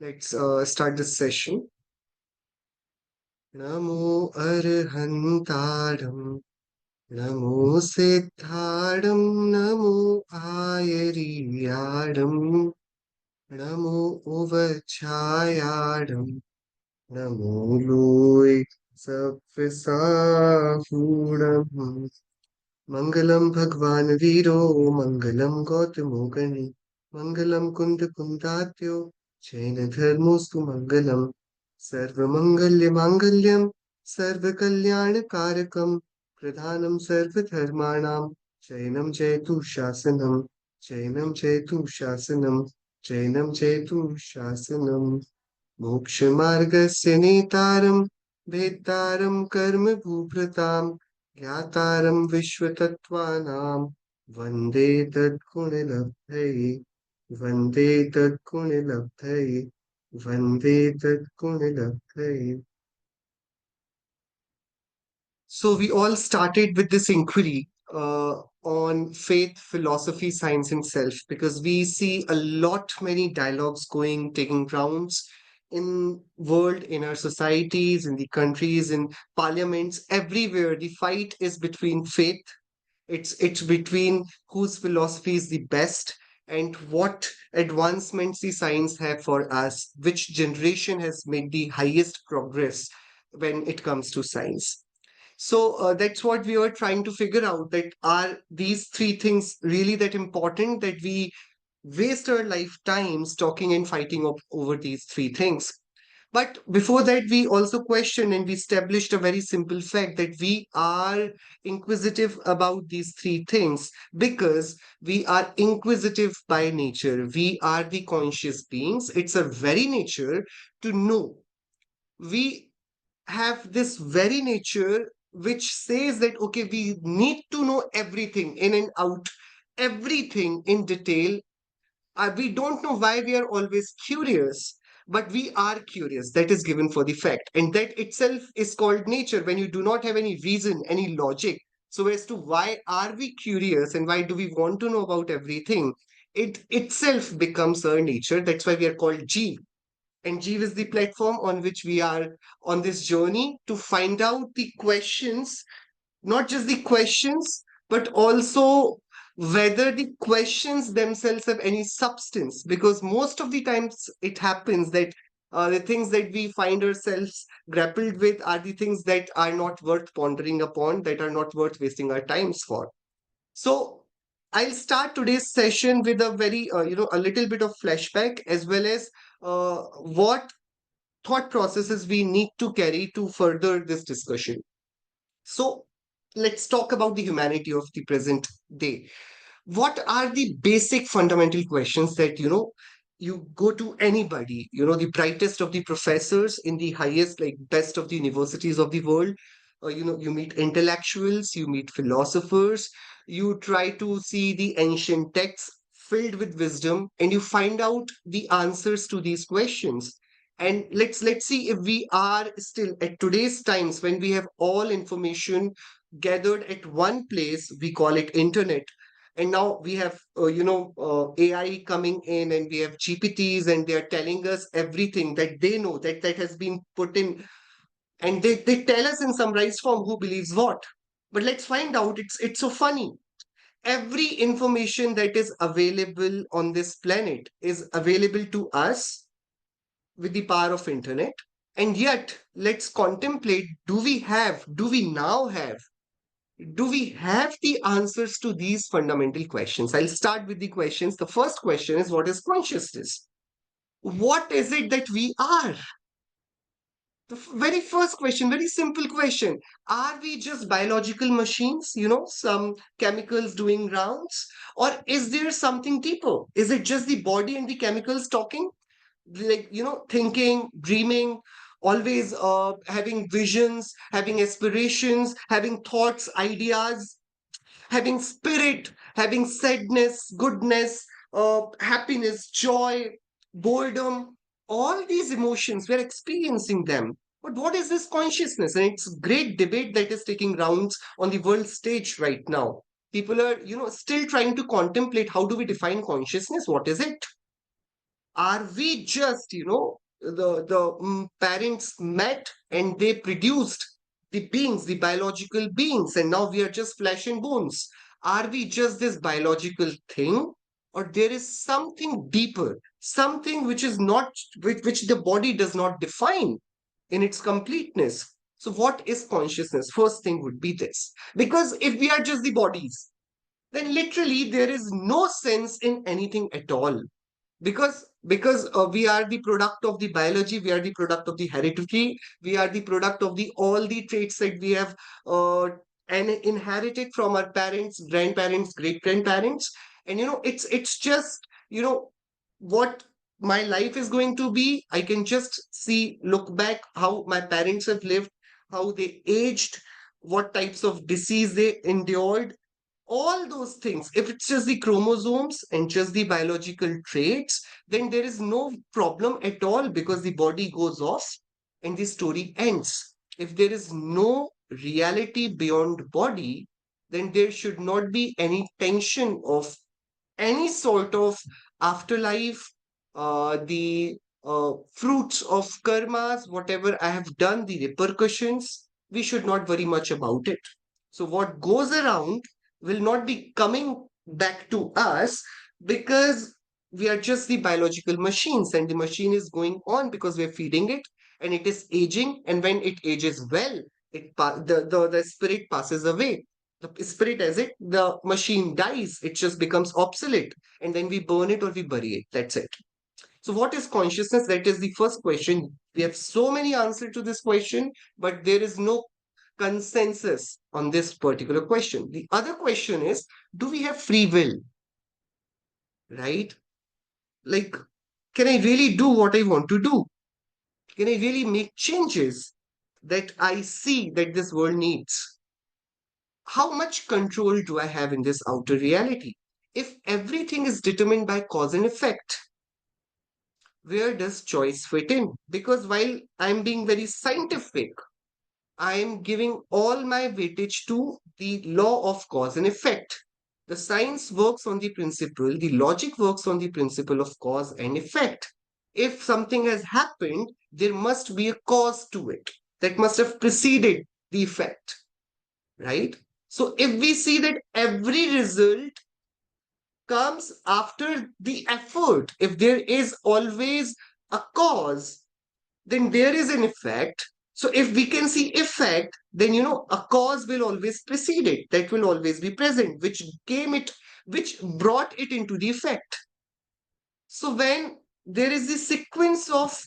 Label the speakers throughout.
Speaker 1: Let's start this session. Namo Arhantadam, Namo Siddhadam, Namo Ayariyadam, Namo Uvachayadam, Namo Loy Sapvisahunam. Mangalam Bhagwan Viro, Mangalam Gautamo Gani, Mangalam Kunda Kundatyo, Jaina Dharmostu Mangalam, Sarva Mangalya Mangalyam, Sarva Kalyana Karakam, Pradhanam Sarva Dharmanam, Jainam Jaitu Shasanam, Jainam Jaitu Shasanam, Jainam Jaitu Shasanam, Moksha Margasya Netaram, Vedaram Karma Bhupratam, ज्ञातारं विश्वतत्त्वानां वन्दे तद्गुणलब्धये वन्दे तद्गुणलब्धये वन्दे तद्गुणलब्धये. So we all started with this inquiry on faith, philosophy, science, and self because we see a lot many dialogues taking rounds in world, in our societies, in the countries, in parliaments, everywhere. The fight is between faith. It's between whose philosophy is the best and what advancements the science have for us, which generation has made the highest progress when it comes to science. So that's what we were trying to figure out, that are these three things really that important that we waste our lifetimes talking and fighting over these three things. But before that, we also questioned and we established a very simple fact that we are inquisitive about these three things because we are inquisitive by nature. We are the conscious beings. It's our very nature to know. We have this very nature which says that, okay, we need to know everything in and out, everything in detail. We don't know why we are always curious, but we are curious. That is given for the fact. And that itself is called nature when you do not have any reason, any logic. So, as to why are we curious and why do we want to know about everything, it itself becomes our nature. That's why we are called G. And Jeev is the platform on which we are on this journey to find out the questions, not just the questions, but also whether the questions themselves have any substance. Because most of the times it happens that the things that we find ourselves grappled with are the things that are not worth pondering upon, that are not worth wasting our times for. So I'll start today's session with a very, a little bit of flashback as well as what thought processes we need to carry to further this discussion. So let's talk about the humanity of the present day. What are the basic fundamental questions that, you go to anybody, the brightest of the professors in the highest, like best of the universities of the world, you meet intellectuals, you meet philosophers, you try to see the ancient texts filled with wisdom, and you find out the answers to these questions. And let's see if we are still at today's times when we have all information gathered at one place. We call it internet, and now we have AI coming in, and we have GPTs, and they are telling us everything that they know, that has been put in, and they tell us in summarized form who believes what. But let's find out. It's so funny. Every information that is available on this planet is available to us with the power of internet. And yet let's contemplate, do we have the answers to these fundamental questions? I'll start with the questions. The first question is, what is consciousness? What is it that we are? The very first question, very simple question. Are we just biological machines, some chemicals doing rounds? Or is there something deeper? Is it just the body and the chemicals talking? Like, thinking, dreaming, always having visions, having aspirations, having thoughts, ideas, having spirit, having sadness, goodness, happiness, joy, boredom, all these emotions, we're experiencing them. But what is this consciousness? And it's great debate that is taking rounds on the world stage right now. People are, still trying to contemplate, how do we define consciousness? What is it? Are we just, the parents met and they produced the beings, the biological beings, and now we are just flesh and bones? Are we just this biological thing, or there is something deeper, something which is not, which the body does not define in its completeness? So, what is consciousness? First thing would be this. Because if we are just the bodies, then literally there is no sense in anything at all, because we are the product of the biology, we are the product of the heredity, we are the product of the all the traits that we have uh, and inherited from our parents, grandparents, great grandparents. And it's just, what my life is going to be. I can just see, look back how my parents have lived, how they aged, what types of disease they endured, all those things. If it's just the chromosomes and just the biological traits, then there is no problem at all, because the body goes off and the story ends. If there is no reality beyond body, then there should not be any tension of any sort of afterlife, the fruits of karmas, whatever I have done, the repercussions, we should not worry much about it. So, what goes around will not be coming back to us, because we are just the biological machines, and the machine is going on because we're feeding it, and it is aging. And when it ages well, the spirit passes away. The spirit, as it, the machine dies, it just becomes obsolete, and then we burn it or we bury it. That's it. So, what is consciousness? That is the first question. We have so many answers to this question, but there is no consensus on this particular question. The other question is, do we have free will? Right? Like, can I really do what I want to do? Can I really make changes that I see that this world needs? How much control do I have in this outer reality? If everything is determined by cause and effect, where does choice fit in? Because while I'm being very scientific, I am giving all my weightage to the law of cause and effect. The science works on the principle, the logic works on the principle of cause and effect. If something has happened, there must be a cause to it that must have preceded the effect, right? So if we see that every result comes after the effort, if there is always a cause, then there is an effect. So if we can see effect, then a cause will always precede it, that will always be present, which brought it into the effect. So when there is the sequence of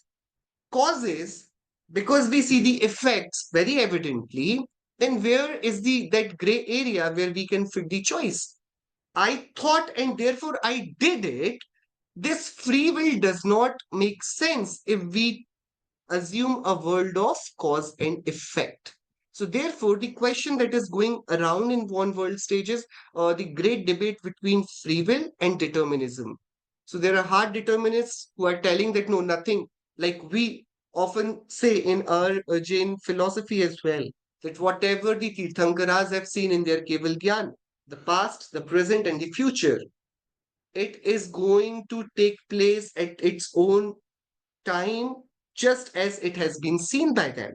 Speaker 1: causes, because we see the effects very evidently, then where is the that gray area where we can fit the choice? I thought and therefore I did it. This free will does not make sense if we assume a world of cause and effect. So, therefore, the question that is going around in one world stage is the great debate between free will and determinism. So, there are hard determinists who are telling that no, nothing, like we often say in our Jain philosophy as well, that whatever the Tirthankaras have seen in their Keval Gyan, the past, the present, and the future, it is going to take place at its own time, just as it has been seen by them,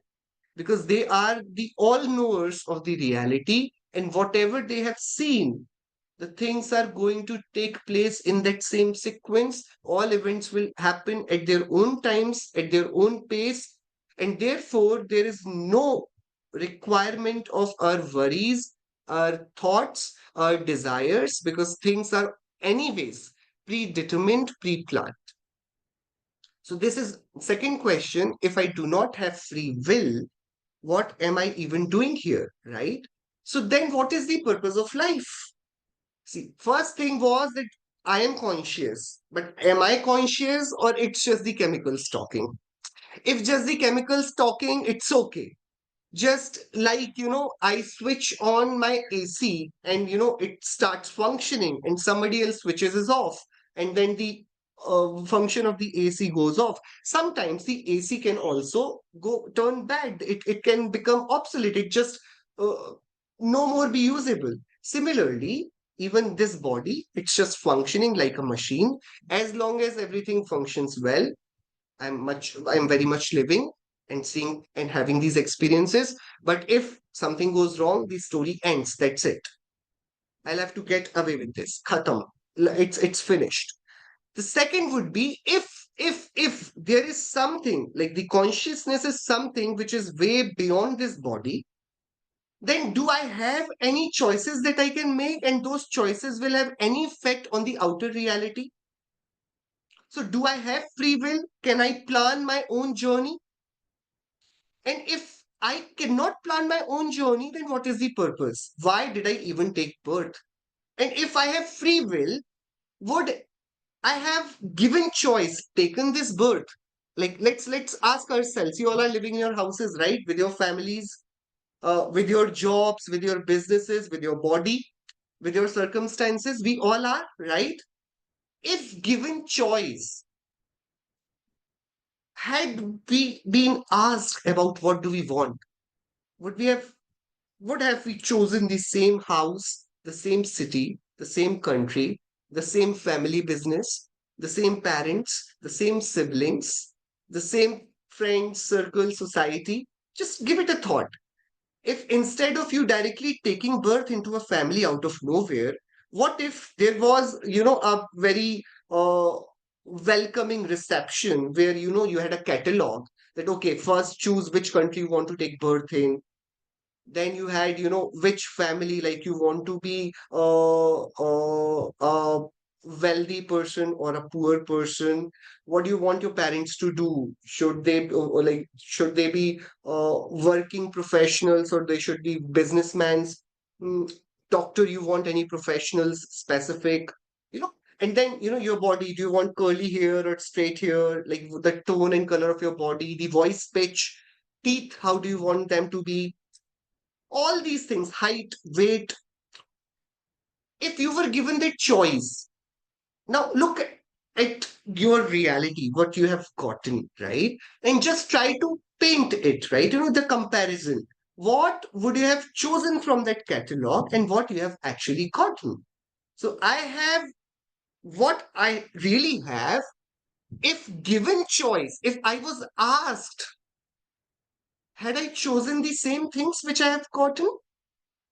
Speaker 1: because they are the all knowers of the reality, and whatever they have seen, the things are going to take place in that same sequence. All events will happen at their own times, at their own pace, and therefore there is no requirement of our worries, our thoughts, our desires, because things are anyways predetermined, pre-planned. So this is second question. If I do not have free will, what am I even doing here, right? So then what is the purpose of life? See, first thing was that I am conscious, but am I conscious, or it's just the chemicals talking? If just the chemicals talking, it's okay. Just like, I switch on my AC and, it starts functioning, and somebody else switches is off, and then the function of the AC goes off. Sometimes the AC can also go turn bad. It can become obsolete. It just no more be usable. Similarly, even this body, it's just functioning like a machine. As long as everything functions well, I'm very much living and seeing and having these experiences. But if something goes wrong, the story ends. That's it. I'll have to get away with this. Khatam. It's finished. The second would be, if there is something like the consciousness is something which is way beyond this body, then do I have any choices that I can make, and those choices will have any effect on the outer reality? So do I have free will? Can I plan my own journey? And if I cannot plan my own journey, then what is the purpose? Why did I even take birth? And if I have free will, would I have given choice taken this birth? Like let's ask ourselves. You all are living in your houses, right? With your families, with your jobs, with your businesses, with your body, with your circumstances. We all are, right? If given choice, had we been asked about what do we want, would we have would have we chosen the same house, the same city, the same country, the same family business, the same parents, the same siblings, the same friends, circle, society? Just give it a thought. If instead of you directly taking birth into a family out of nowhere, what if there was, a very welcoming reception where, you had a catalog that, okay, first choose which country you want to take birth in, then you had, which family, like you want to be a wealthy person or a poor person. What do you want your parents to do? Should they should they be working professionals, or they should be businessmen? Mm, Doctor, you want any professionals specific, you know and then, your body, do you want curly hair or straight hair, like the tone and color of your body, the voice pitch, teeth, how do you want them to be, all these things, height, weight. If you were given the choice, now look at your reality, what you have gotten, right? And just try to paint it, right? The comparison. What would you have chosen from that catalog and what you have actually gotten? So I have what I really have. If given choice, if I was asked, had I chosen the same things which I have gotten?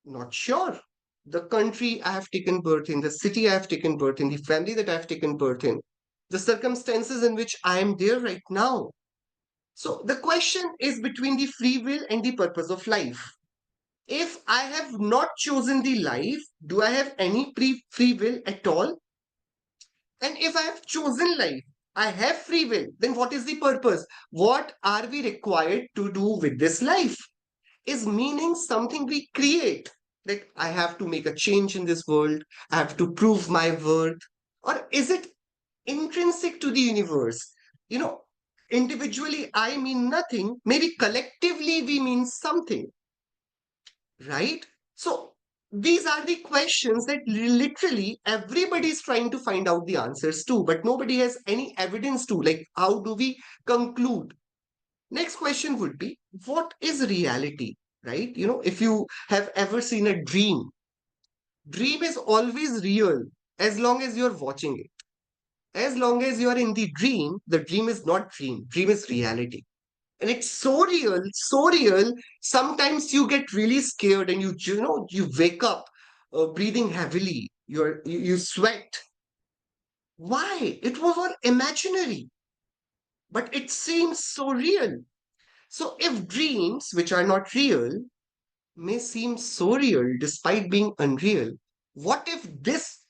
Speaker 1: Not sure. The country I have taken birth in, the city I have taken birth in, the family that I have taken birth in, the circumstances in which I am there right now. So the question is between the free will and the purpose of life. If I have not chosen the life, do I have any free will at all? And if I have chosen life, I have free will, then what is the purpose? What are we required to do with this life? Is meaning something we create? Like, I have to make a change in this world, I have to prove my worth? Or is it intrinsic to the universe? You know, Individually, I mean nothing. Maybe collectively, we mean something, right? So, these are the questions that literally everybody is trying to find out the answers to, but nobody has any evidence to. Like, how do we conclude? Next question would be, what is reality? Right? If you have ever seen a dream is always real as long as you're watching it. As long as you're in the dream is not dream is reality. And it's so real. Sometimes you get really scared and you wake up breathing heavily. You sweat. Why? It was all imaginary, but it seems so real. So if dreams, which are not real, may seem so real despite being unreal, what if this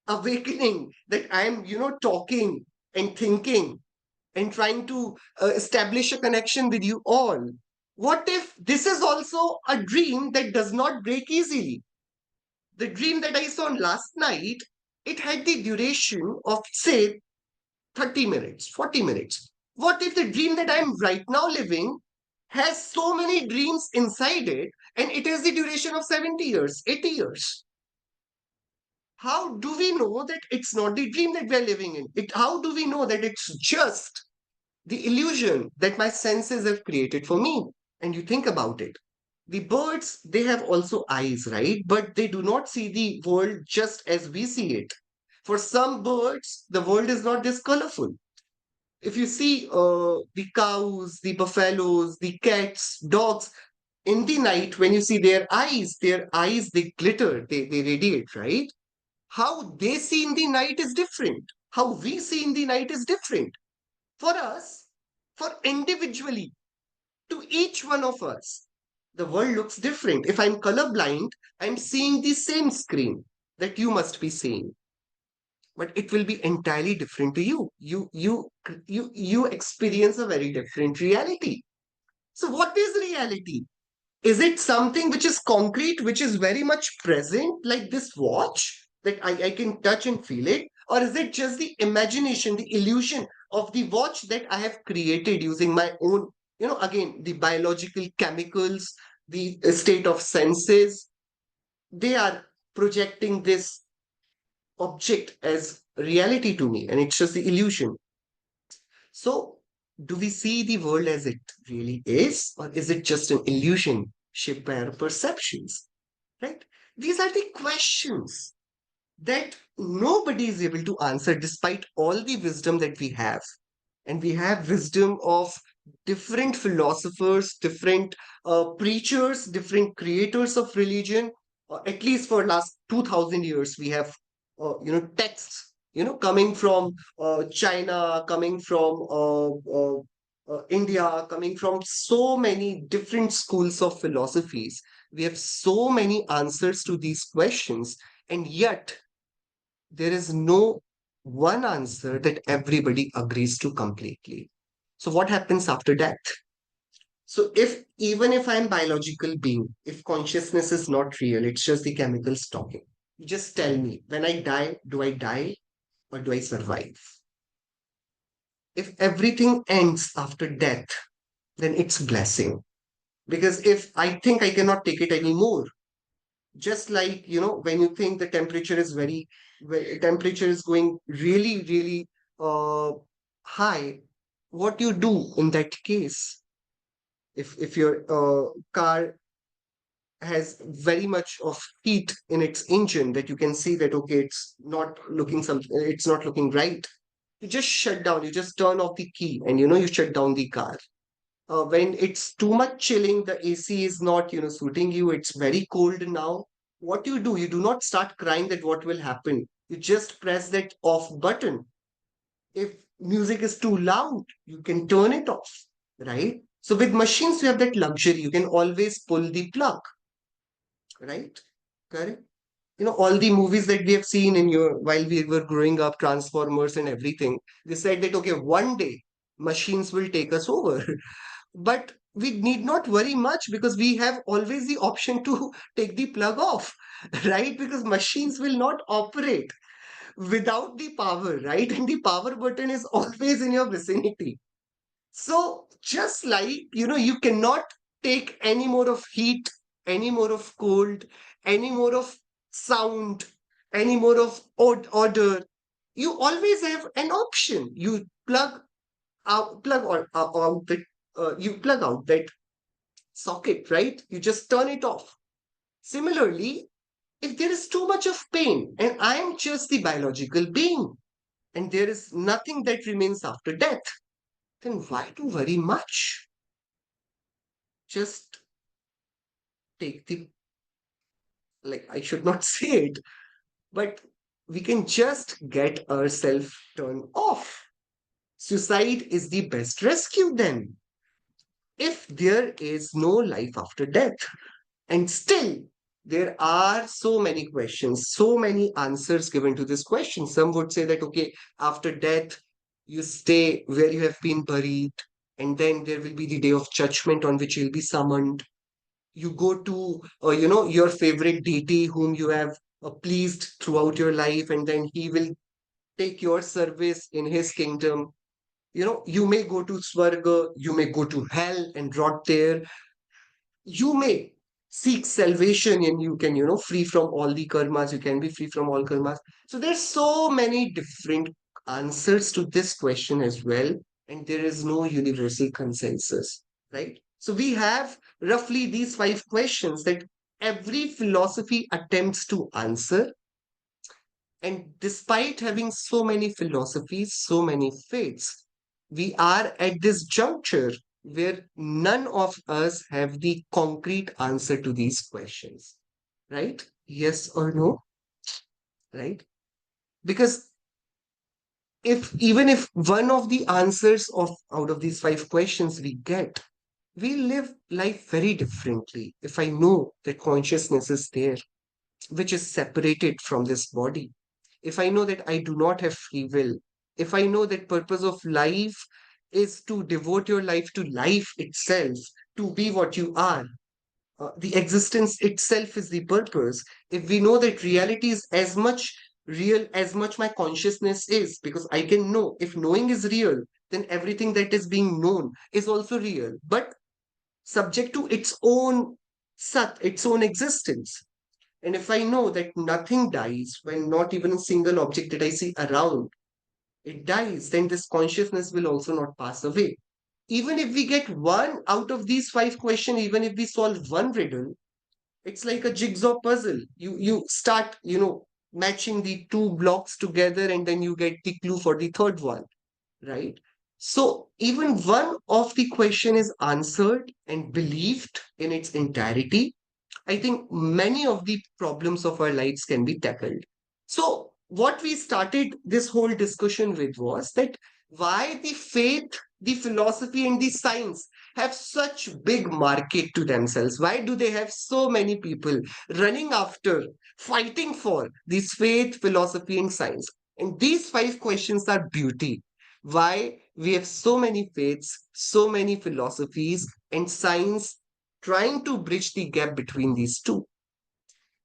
Speaker 1: awakening that I'm, talking and thinking and trying to establish a connection with you all, what if this is also a dream that does not break easily? The dream that I saw last night, it had the duration of, say, 30 minutes, 40 minutes. What if the dream that I'm right now living has so many dreams inside it and it has the duration of 70 years, 80 years? How do we know that it's not the dream that we're living in? How do we know that it's just the illusion that my senses have created for me? And you think about it. The birds, they have also eyes, right? But they do not see the world just as we see it. For some birds, the world is not this colorful. If you see the cows, the buffaloes, the cats, dogs, in the night, when you see their eyes, they glitter, they radiate, right? How they see in the night is different. How we see in the night is different. For us, for individually, to each one of us, the world looks different. If I'm colorblind, I'm seeing the same screen that you must be seeing, but it will be entirely different to you. You experience a very different reality. So, what is reality? Is it something which is concrete, which is very much present, like this watch that I can touch and feel it? Or is it just the imagination, the illusion of the watch that I have created using my own, again, the biological chemicals, the state of senses? They are projecting this object as reality to me, and it's just the illusion. So, do we see the world as it really is, or is it just an illusion shaped by our perceptions? Right? These are the questions that nobody is able to answer despite all the wisdom that we have. And we have wisdom of different philosophers, different preachers, different creators of religion. At least for last 2000 years, we have texts coming from China, coming from India, coming from so many different schools of philosophies. We have so many answers to these questions, and yet there is no one answer that everybody agrees to completely. So what happens after death? So if even if I'm biological being, if consciousness is not real, it's just the chemicals talking. Just tell me, when I die, do I die or do I survive? If everything ends after death, then it's blessing. Because if I think I cannot take it anymore, just like when you think the temperature is temperature is going really, really high, what do you do in that case? If your car has very much of heat in its engine, that you can see that okay, it's not looking right, you just shut down, you just turn off the key, and you shut down the car. When it's too much chilling, the AC is not, suiting you, it's very cold now. What do? You do not start crying that what will happen. You just press that off button. If music is too loud, you can turn it off, right? So with machines, you have that luxury. You can always pull the plug, right? Correct? All the movies that we have seen while we were growing up, Transformers and everything, they said that, okay, one day machines will take us over. But we need not worry much because we have always the option to take the plug off, right? Because machines will not operate without the power, right? And the power button is always in your vicinity. So just like, you cannot take any more of heat, any more of cold, any more of sound, any more of order. You always have an option. You plug out that socket, right? You just turn it off. Similarly, if there is too much of pain and I am just the biological being and there is nothing that remains after death, then why do worry much? Just take the, like, I should not say it, but we can just get ourselves turned off. Suicide is the best rescue then, if there is no life after death. And still, there are so many questions, so many answers given to this question. Some would say that, okay, after death, you stay where you have been buried, and then there will be the day of judgment on which you'll be summoned. You go to, your favorite deity whom you have pleased throughout your life, and then he will take your service in his kingdom. You may go to Swarga, you may go to hell and rot there. You may seek salvation and you can free from all the karmas, you can be free from all karmas. So there's so many different answers to this question as well, and there is no universal consensus, right? So we have roughly these five questions that every philosophy attempts to answer. And despite having so many philosophies, so many faiths, we are at this juncture where none of us have the concrete answer to these questions, right? Yes or no, right? Because if even if one of the answers of out of these five questions we get, we live life very differently. If I know that consciousness is there, which is separated from this body, if I know that I do not have free will, if I know that purpose of life is to devote your life to life itself, to be what you are, the existence itself is the purpose. If we know that reality is as much real as much my consciousness is, because I can know, if knowing is real, then everything that is being known is also real, but subject to its own sat, its own existence. And if I know that nothing dies, when not even a single object that I see around, it dies, then this consciousness will also not pass away. Even if we get one out of these five questions, even if we solve one riddle, it's like a jigsaw puzzle. You start, matching the two blocks together, and then you get the clue for the third one, right? So even one of the question is answered and believed in its entirety, I think many of the problems of our lives can be tackled. So, what we started this whole discussion with was that why the faith, the philosophy, and the science have such big market to themselves. Why do they have so many people running after, fighting for this faith, philosophy, and science? And these five questions are beauty. Why we have so many faiths, so many philosophies, and science trying to bridge the gap between these two.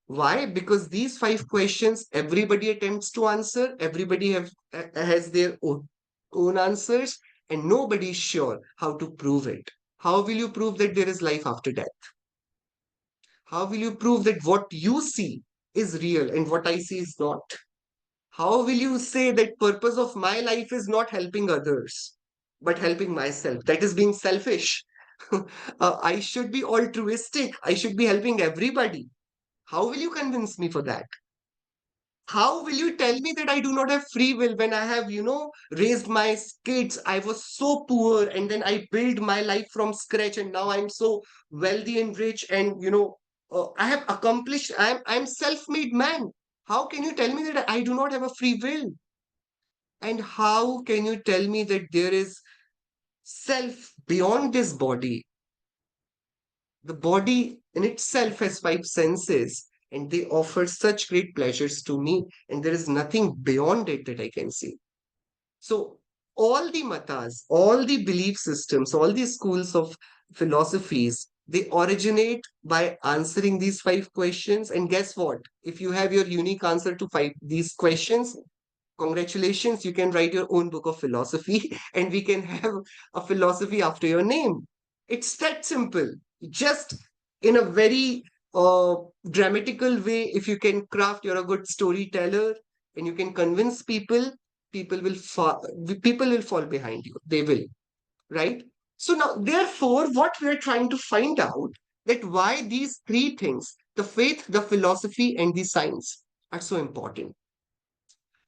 Speaker 1: Why? Because these five questions everybody attempts to answer, everybody has their own answers, and nobody is sure how to prove it. How will you prove that there is life after death? How will you prove that what you see is real and what I see is not? How will you say that purpose of my life is not helping others, but helping myself? That is being selfish. I should be altruistic. I should be helping everybody. How will you convince me for that? How will you tell me that I do not have free will when I have, raised my kids? I was so poor and then I built my life from scratch and now I'm so wealthy and rich and, I have accomplished, I'm self-made man. How can you tell me that I do not have a free will? And how can you tell me that there is self beyond this body? The body in itself has five senses, and they offer such great pleasures to me, and there is nothing beyond it that I can see. So, all the matas, all the belief systems, all the schools of philosophies, they originate by answering these five questions. And guess what? If you have your unique answer to five these questions, congratulations, you can write your own book of philosophy and we can have a philosophy after your name. It's that simple. Just in a very dramatical way, if you can craft, you're a good storyteller and you can convince people, people will fall behind you. They will, right? So now, therefore, what we're trying to find out that why these three things, the faith, the philosophy, and the science are so important.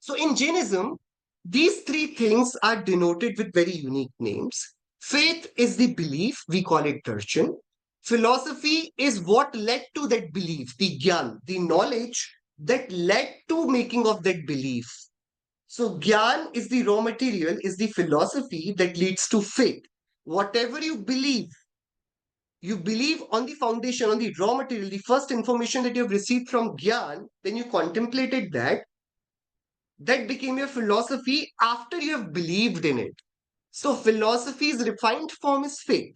Speaker 1: So in Jainism, these three things are denoted with very unique names. Faith is the belief, we call it darshan. Philosophy is what led to that belief, the gyan, the knowledge that led to making of that belief. So gyan is the raw material, is the philosophy that leads to faith. Whatever you believe on the foundation, on the raw material, the first information that you have received from gyan, then you contemplated that, that became your philosophy after you have believed in it. So philosophy's refined form is faith,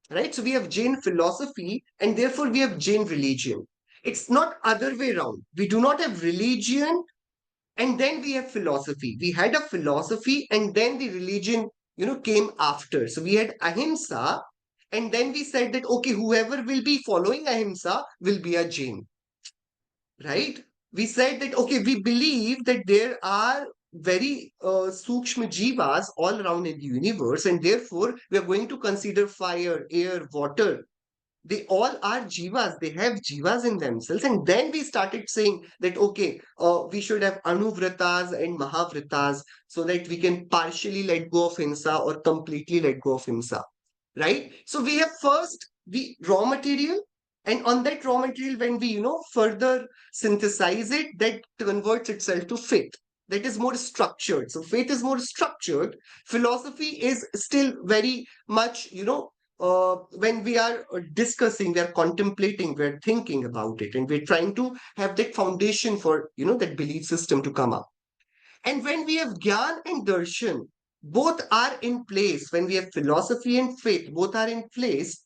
Speaker 1: right? So we have Jain philosophy and therefore we have Jain religion. It's not other way around. We do not have religion and then we have philosophy. We had a philosophy and then the religion, came after. So we had ahimsa and then we said that, okay, whoever will be following ahimsa will be a Jain, right? We said that, okay, we believe that there are very sukshma jivas all around in the universe, and therefore we are going to consider fire, air, water. They all are jivas. They have jivas in themselves. And then we started saying that, okay, we should have anuvratas and mahavratas so that we can partially let go of hinsa or completely let go of hinsa, right? So we have first the raw material, and on that raw material, when we, further synthesize it, that converts itself to faith. That is more structured. So faith is more structured. Philosophy is still very much, when we are discussing, we are contemplating, we're thinking about it, and we're trying to have that foundation for, that belief system to come up. And when we have Gyan and Darshan, both are in place. When we have philosophy and faith, both are in place.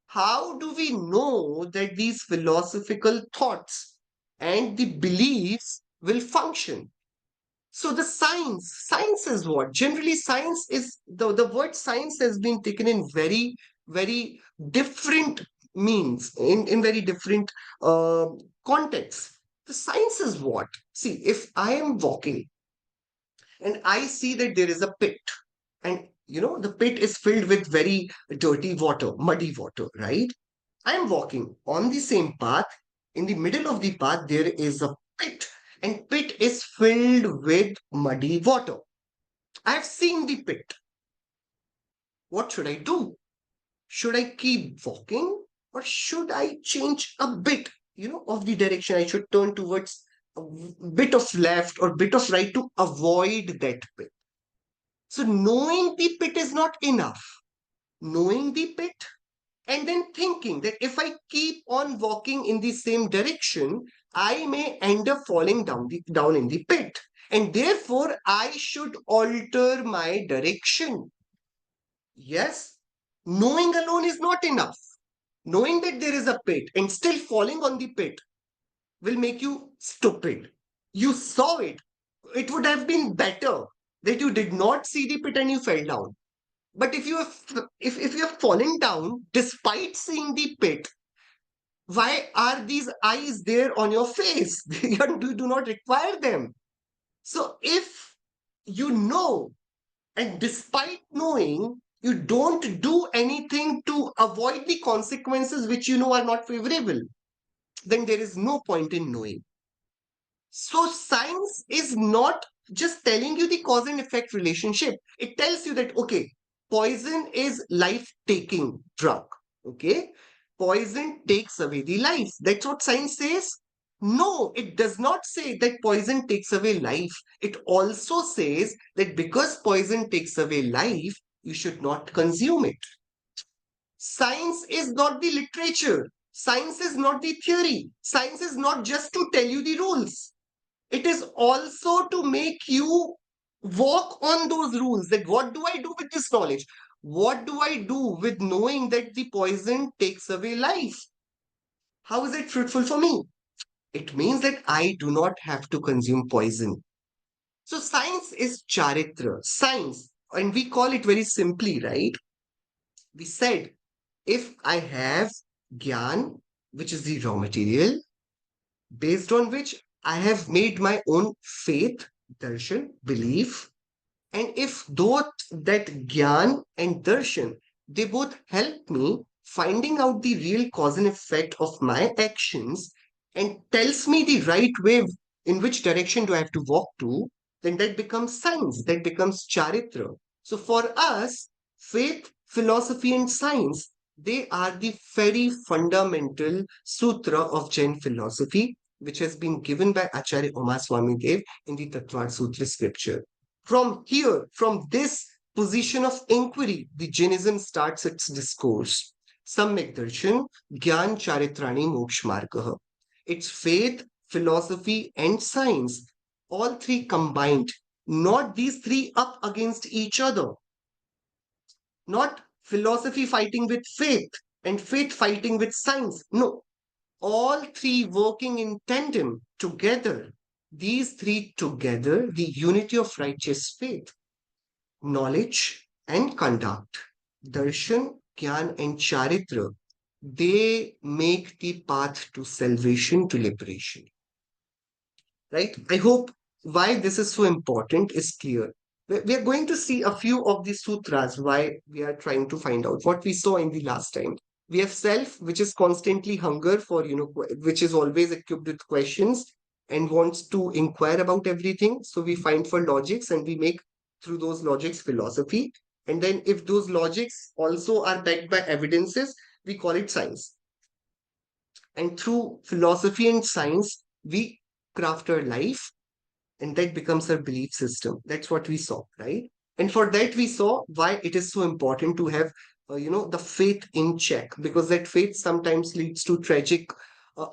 Speaker 1: How do we know that these philosophical thoughts and the beliefs will function? So the science is what? Generally, science is the word science has been taken in very, very different means, in very different uh, contexts. The science is what? See, if I am walking and I see that there is a pit, and the pit is filled with very dirty water, muddy water, right? I am walking on the same path. In the middle of the path, there is a pit, and pit is filled with muddy water. I have seen the pit. What should I do? Should I keep walking, or should I change a bit, of the direction? I should turn towards a bit of left or bit of right to avoid that pit. So knowing the pit is not enough. Knowing the pit and then thinking that if I keep on walking in the same direction, I may end up falling down in the pit. And therefore, I should alter my direction. Yes, knowing alone is not enough. Knowing that there is a pit and still falling on the pit will make you stupid. You saw it. It would have been better that you did not see the pit and you fell down. But if you have fallen down despite seeing the pit, why are these eyes there on your face? You do not require them. So if you know, and despite knowing, you don't do anything to avoid the consequences which you know are not favorable, then there is no point in knowing. So science is not just telling you the cause and effect relationship. It tells you that, okay, poison is life-taking drug. Okay. Poison takes away the life. That's what science says. No, it does not say that poison takes away life. It also says that because poison takes away life, you should not consume it. Science is not the literature. Science is not the theory. Science is not just to tell you the rules. It is also to make you walk on those rules. That what do I do with this knowledge? What do I do with knowing that the poison takes away life? How is it fruitful for me? It means that I do not have to consume poison. So science is charitra, science, and we call it very simply, right? We said if I have gyan, which is the raw material, based on which I have made my own faith, darshan, belief. And if both that Gyan and Darshan, they both help me finding out the real cause and effect of my actions and tells me the right way in which direction do I have to walk to, then that becomes science, that becomes charitra. So for us, faith, philosophy, and science, they are the very fundamental sutra of Jain philosophy, which has been given by Acharya Uma Swami Dev in the Tattva Sutra scripture. From here, from this position of inquiry, the Jainism starts its discourse. Samyak Darshan, Gyan Charitrani Moksha Margaha. It's faith, philosophy, and science, all three combined, not these three up against each other, not philosophy fighting with faith and faith fighting with science. No, all three working in tandem together. These three together, the unity of righteous faith, knowledge and conduct, darshan, gyan, and charitra, they make the path to salvation, to liberation. Right? I hope Why this is so important is clear. We are going to see a few of these sutras, why we are trying to find out what we saw in the last time. We have self, which is constantly hunger for, which is always equipped with questions and wants to inquire about everything. So we find for logics and we make through those logics philosophy. And then if those logics also are backed by evidences, we call it science. And through philosophy and science, we craft our life, and that becomes our belief system. That's what we saw, right? And for that we saw why it is so important to have the faith in check, because that faith sometimes leads to tragic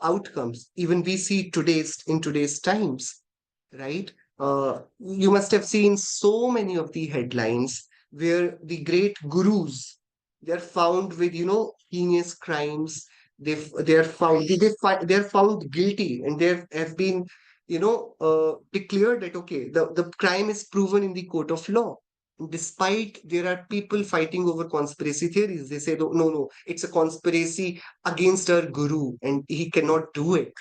Speaker 1: outcomes. Even we see today's times, right? You must have seen so many of the headlines where the great gurus, they're found with heinous crimes. They're found they're found guilty, and they have been declared that okay, the crime is proven in the court of law. Despite there are people fighting over conspiracy theories, they say no, no, no, it's a conspiracy against our guru, and he cannot do it.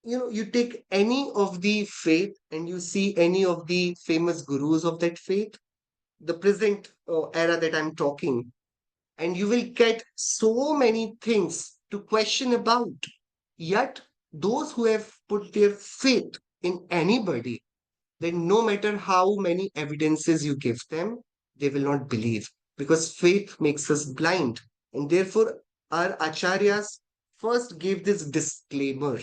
Speaker 1: You take any of the faith and you see any of the famous gurus of that faith, the present era that I'm talking, and you will get so many things to question about. Yet, those who have put their faith in anybody, then no matter how many evidences you give them, they will not believe, because faith makes us blind. And therefore, our acharyas first gave this disclaimer.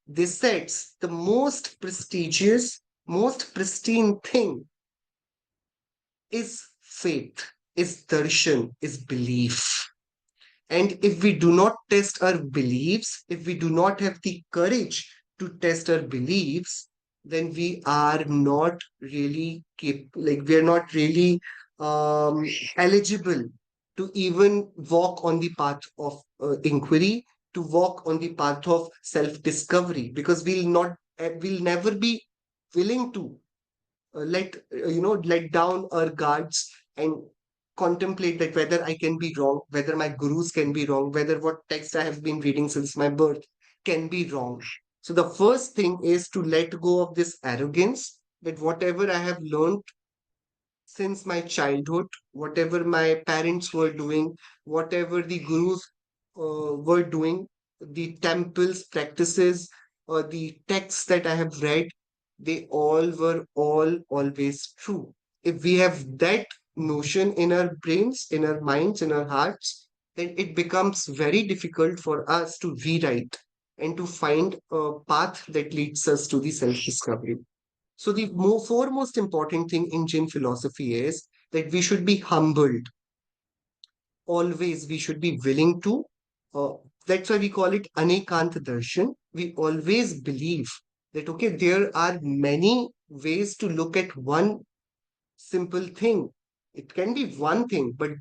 Speaker 1: They said the most prestigious, most pristine thing is faith, is darshan, is belief. And if we do not test our beliefs, if we do not have the courage to test our beliefs, then we are not really like we are not really um, eligible to even walk on the path of inquiry, to walk on the path of self-discovery, because we'll never be willing to let down our guards and contemplate that whether I can be wrong, whether my gurus can be wrong, whether what text I have been reading since my birth can be wrong. So the first thing is to let go of this arrogance, that whatever I have learned since my childhood, whatever my parents were doing, whatever the gurus were doing, the temples practices, or the texts that I have read, they all were all always true. If we have that notion in our brains, in our minds, in our hearts, then it becomes very difficult for us to rewrite and to find a path that leads us to the self discovery. So the foremost important thing in Jain philosophy is that we should be humbled. Always, we should be willing to. Uh, that's why we call it Anekant Darshan. We always believe that okay, there are many ways to look at one simple thing. It can be one thing, but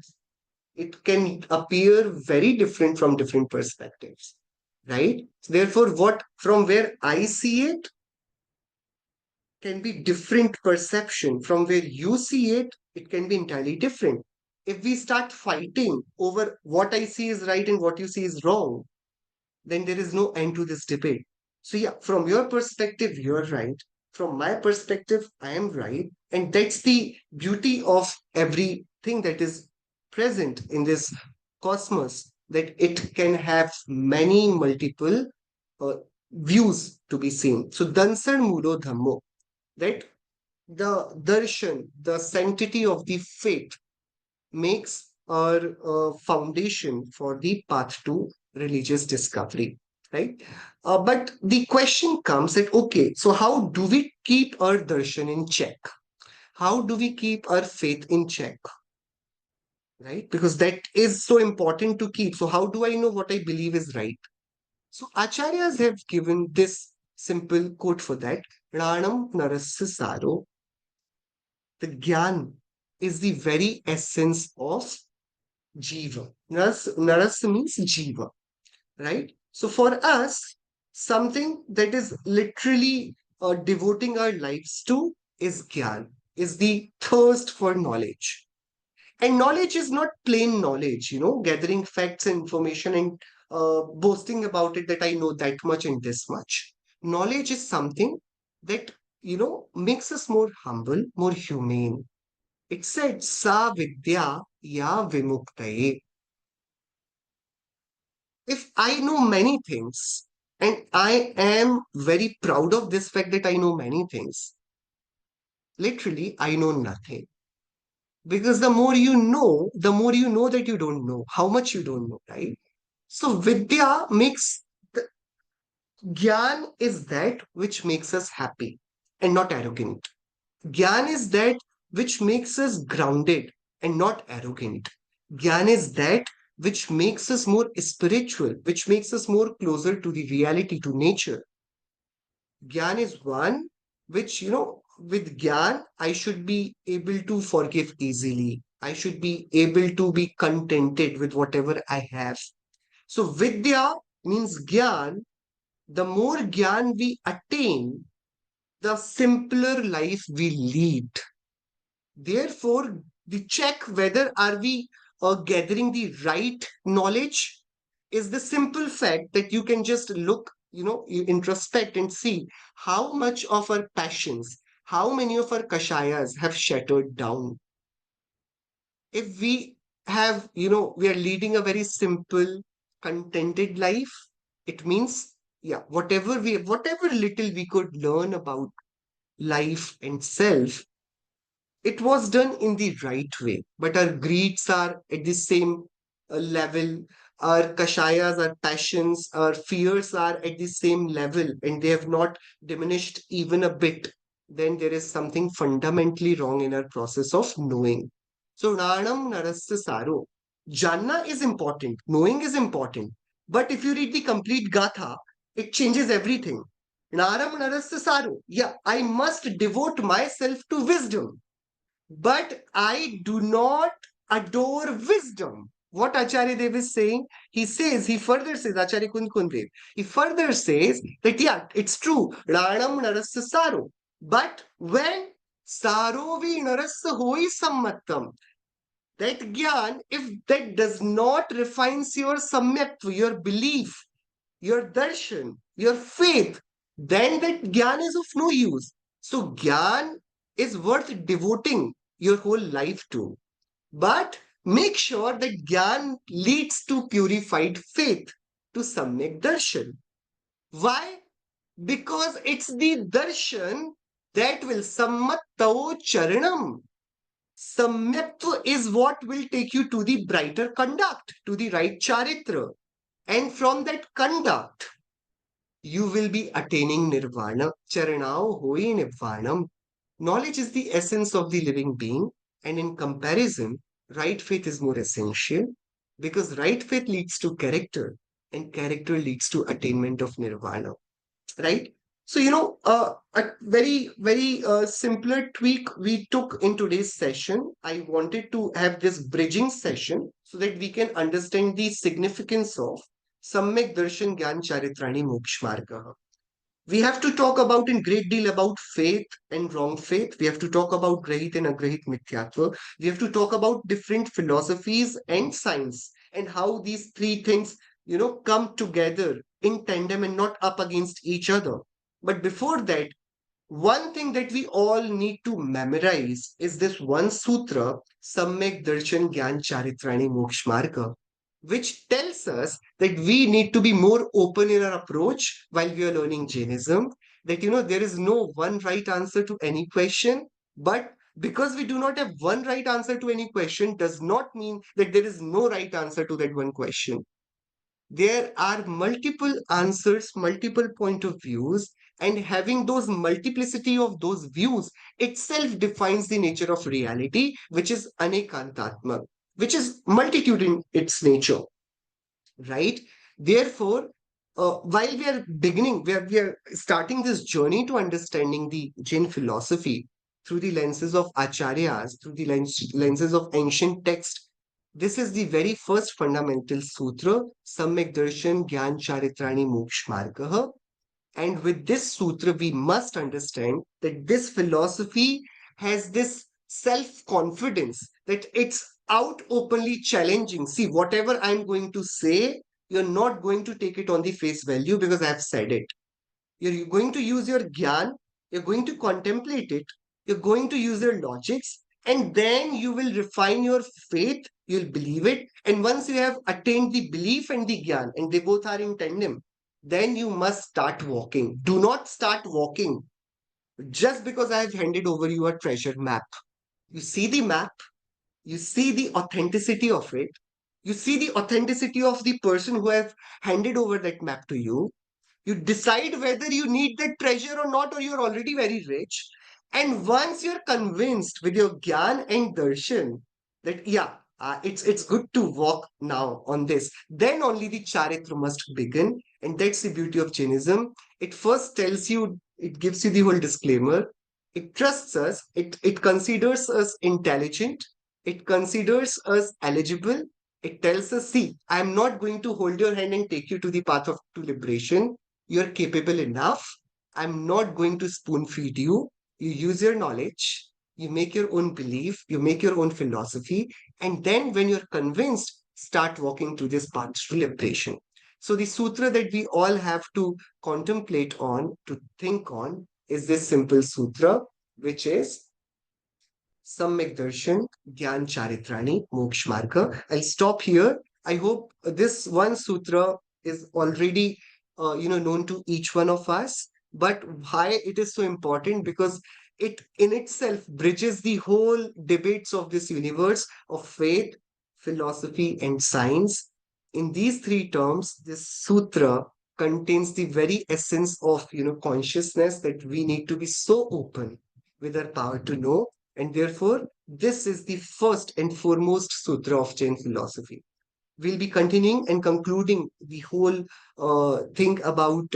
Speaker 1: it can appear very different from different perspectives, right? Therefore, what from where I see it can be different perception. From where you see it, it can be entirely different. If we start fighting over what I see is right and what you see is wrong, then there is no end to this debate. So, yeah, from your perspective, you're right. From my perspective, I am right. And that's the beauty of everything that is present in this cosmos, that it can have many multiple uh, views to be seen. So, Dansan Mullo Dhammo, that the darshan, the sanctity of the faith, makes our foundation for the path to religious discovery, right? But the question comes that, okay, so how do we keep our darshan in check? How do we keep our faith in check, right? Because that is so important to keep. So, how do I know what I believe is right? So, acharyas have given this simple quote for that. Gnanam Narass Saaro, the Gyan is the very essence of Jiva. Naras means Jiva, right? So for us, something that is literally devoting our lives to is Gyan, is the thirst for knowledge. And knowledge is not plain knowledge, gathering facts and information and boasting about it that I know that much and this much. Knowledge is something that makes us more humble, more humane. It said, Sa Vidya Ya Vimuktaye. If I know many things, and I am very proud of this fact that I know many things, literally, I know nothing. Because the more you know that you don't know, how much you don't know, right? So, Vidya makes the Gyan is that which makes us happy and not arrogant. Gyan is that which makes us grounded and not arrogant. Gyan is that which makes us more spiritual, which makes us more closer to the reality, to nature. Gyan is one which, with Gyan, I should be able to forgive easily. I should be able to be contented with whatever I have. So, Vidya means Gyan. The more Gyan we attain, the simpler life we lead. Therefore, the check whether are we gathering the right knowledge is the simple fact that you can just look, you introspect and see how much of our passions, how many of our kashayas have shattered down. If we have, we are leading a very simple, contented life, it means, yeah, whatever little we could learn about life and self, it was done in the right way, but our greeds are at the same level. Our kashayas, our passions, our fears are at the same level, and they have not diminished even a bit. Then there is something fundamentally wrong in our process of knowing. So, Nanam Narasya Saaro. Janna is important, knowing is important. But if you read the complete Gatha, it changes everything. Naram Narasya Saaro. Yeah, I must devote myself to wisdom, but I do not adore wisdom. What Acharya Dev is saying, he further says, Acharya Kunkundev, he further says that, yeah, it's true, Ranam Narasya Saro. But when Sarovi Narasya Hoi Sammattam, that Gyan, if that does not refines your Samyaktva, your belief, your darshan, your faith, then that Gyan is of no use. So, Gyan is worth devoting your whole life to. But make sure that Gyan leads to purified faith, to Samyak Darshan. Why? Because it's the darshan that will Sammattao Charanam. Samyaktva is what will take you to the brighter conduct, to the right charitra. And from that conduct, you will be attaining nirvana. Charanao hoi nirvanam. Knowledge is the essence of the living being, and in comparison, right faith is more essential because right faith leads to character, and character leads to attainment of nirvana. Right? So, a very simpler tweak we took in today's session. I wanted to have this bridging session so that we can understand the significance of Samyak Darshan Gyan Charitrani Moksha. We have to talk about in great deal about faith and wrong faith. We have to talk about Grahit and Agrahit Mithyatva. We have to talk about different philosophies and science and how these three things, come together in tandem and not up against each other. But before that, one thing that we all need to memorize is this one sutra, Samyak Darshan Gyan Charitrani Moksha, which tells us that we need to be more open in our approach while we are learning Jainism. That, there is no one right answer to any question, but because we do not have one right answer to any question, does not mean that there is no right answer to that one question. There are multiple answers, multiple point of views, and having those multiplicity of those views itself defines the nature of reality, which is anekantatma, which is multitude in its nature, right? Therefore, while we are starting this journey to understanding the Jain philosophy through the lenses of acharyas, through the lenses of ancient text, this is the very first fundamental sutra, Samyak Darshan Gyan Charitrani Moksha Margaha. And with this sutra, we must understand that this philosophy has this self confidence that it's out openly challenging. See, whatever I'm going to say, you're not going to take it on the face value because I've said it. You're going to use your gyan you're going to contemplate it, you're going to use your logics, and then you will refine your faith, you'll believe it. And once you have attained the belief and the gyan, and they both are in tandem, then you must start walking. Do not start walking just because I have handed over you a treasure map. You see the map, you see the authenticity of it, you see the authenticity of the person who have handed over that map to you. You decide whether you need that treasure or not, or you're already very rich. And once you're convinced with your gyan and darshan that, yeah, it's good to walk now on this, then only the charitra must begin. And that's the beauty of Jainism. It first tells you, it gives you the whole disclaimer. It trusts us, it considers us intelligent, it considers us eligible. It tells us, see, I'm not going to hold your hand and take you to the path of to liberation. You're capable enough. I'm not going to spoon feed you. You use your knowledge, you make your own belief, you make your own philosophy, and then when you're convinced, start walking to this path to liberation. So, the sutra that we all have to contemplate on, to think on, is this simple sutra, which is Samyak Darshan, Gyan Charitrani, Moksha Marga. I'll stop here. I hope this one sutra is already, known to each one of us. But why it is so important? Because it in itself bridges the whole debates of this universe of faith, philosophy, and science. In these three terms, this sutra contains the very essence of consciousness, that we need to be so open with our power to know, and therefore, this is the first and foremost sutra of Jain philosophy. We'll be continuing and concluding the whole thing about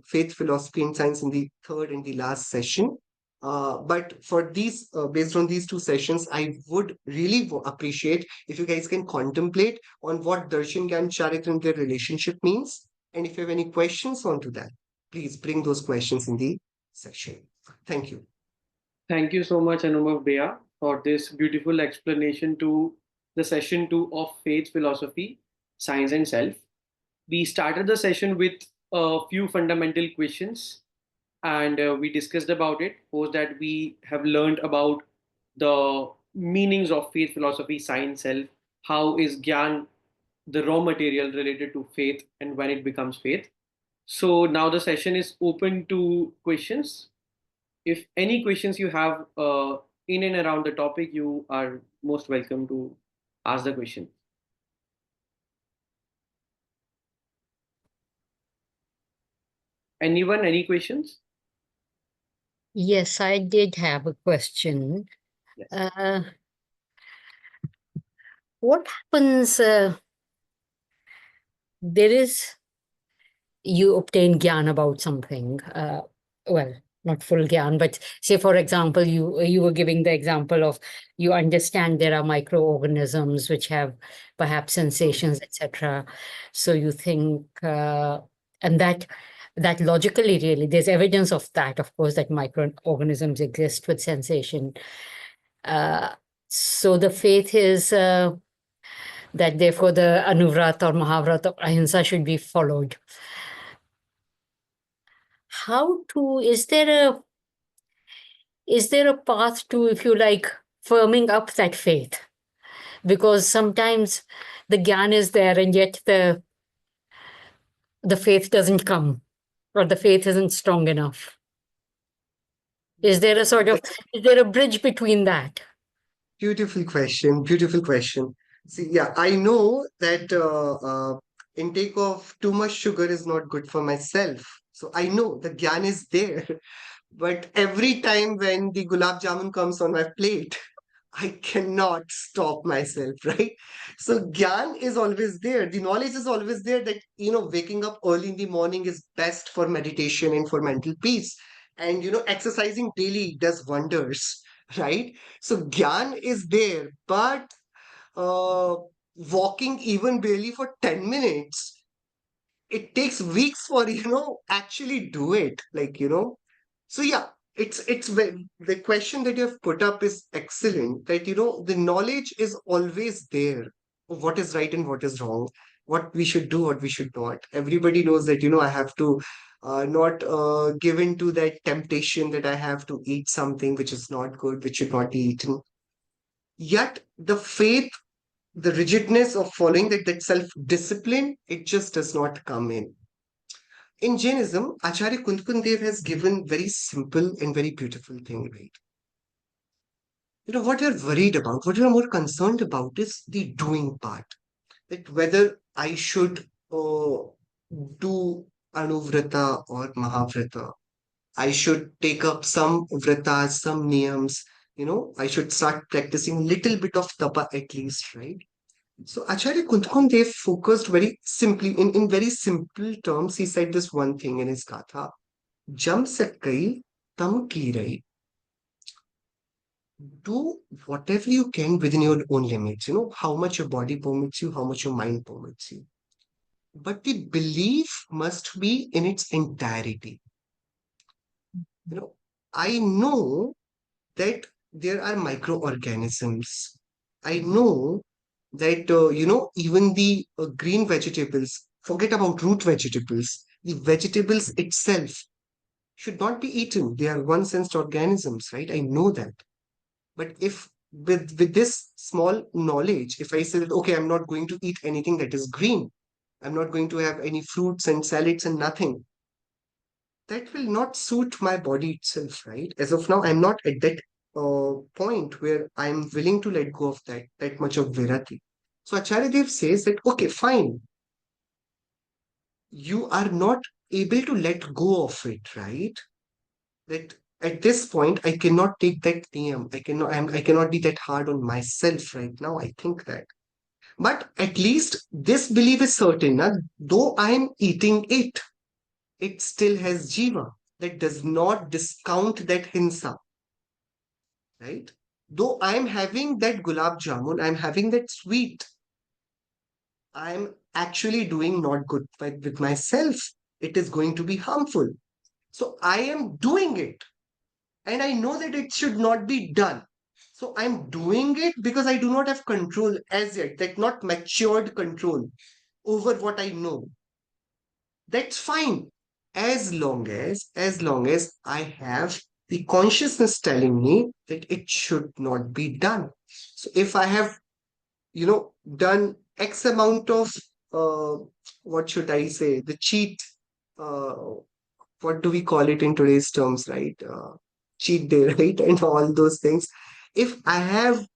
Speaker 1: faith, philosophy, and science in the third and the last session. But for these, based on these two sessions, I would really appreciate if you guys can contemplate on what Darshan Gyan Charitra and their relationship means. And if you have any questions onto that, please bring those questions in the session. Thank you.
Speaker 2: Thank you so much, Anubhav Bea, for this beautiful explanation to the session two of faith, philosophy, science, and self. We started the session with a few fundamental questions, and we discussed about it. Post that, we have learned about the meanings of faith, philosophy, science, self. How is Gyan the raw material related to faith, and when it becomes faith? So now the session is open to questions. If any questions you have in and around the topic, you are most welcome to ask the question. Anyone, any questions?
Speaker 3: Yes, I did have a question.
Speaker 2: Yes.
Speaker 3: What happens? There is, you obtain gyan about something. Well, not full gyan, but say, for example, you were giving the example of, you understand there are microorganisms which have perhaps sensations, etc. So you think, and that logically, really, there's evidence of that, of course, that microorganisms exist with sensation. Uh, so the faith is that therefore the Anuvrat or Mahavrat or Ahimsa should be followed. How to, is there a path to, if you like, firming up that faith? Because sometimes the gyan is there and yet the faith doesn't come, or the faith isn't strong enough. Is there a sort of, is there a bridge between that?
Speaker 1: Beautiful question. Beautiful question. See, yeah, I know that intake of too much sugar is not good for myself. So I know the gyan is there. But every time when the gulab jamun comes on my plate, I cannot stop myself, right? So gyan is always there. The knowledge is always there that, waking up early in the morning is best for meditation and for mental peace. And, exercising daily does wonders, right? So gyan is there, but uh, walking even barely for 10 minutes, it takes weeks for, actually do it. So yeah, the question that you have put up is excellent. That the knowledge is always there of what is right and what is wrong, what we should do, what we should not. Everybody knows that I have to not given to that temptation that I have to eat something which is not good, which should not be eaten. Yet the faith, the rigidness of following that self-discipline, it just does not come in. In Jainism, Acharya Kunkundev has given very simple and very beautiful thing, right? What you're worried about, what you're more concerned about is the doing part. That whether I should do Anuvrata or Mahavrata, I should take up some vratas, some niyams, I should start practicing little bit of tapa at least, right? So Acharya Kuntkun, they focused very simply, in very simple terms, he said this one thing in his Gatha. Jam sakkai, tam kirai. Do whatever you can within your own limits, how much your body permits you, how much your mind permits you. But the belief must be in its entirety. I know that there are microorganisms. I know that, even the green vegetables, forget about root vegetables, the vegetables itself should not be eaten. They are one-sensed organisms, right? I know that. But if with this small knowledge, if I say that, okay, I'm not going to eat anything that is green, I'm not going to have any fruits and salads and nothing, that will not suit my body itself, right? As of now, I'm not at that point where I'm willing to let go of that much of virati. So Acharya Dev says that, okay, fine, you are not able to let go of it, right? That at this point, I cannot take that niyam. I cannot be that hard on myself right now. I think that. But at least this belief is certain, na? Though I'm eating it, it still has jiva. That does not discount that hinsa, right? Though I'm having that gulab jamun, I'm having that sweet, I'm actually doing not good with myself. It is going to be harmful. So I am doing it. And I know that it should not be done. So I'm doing it because I do not have control as yet, that not matured control over what I know. That's fine. As long as I have the consciousness telling me that it should not be done. So if I have, done X amount of, uh, what should I say, the cheat, uh, what do we call it in today's terms, right? Cheat day, right? And all those things. If I have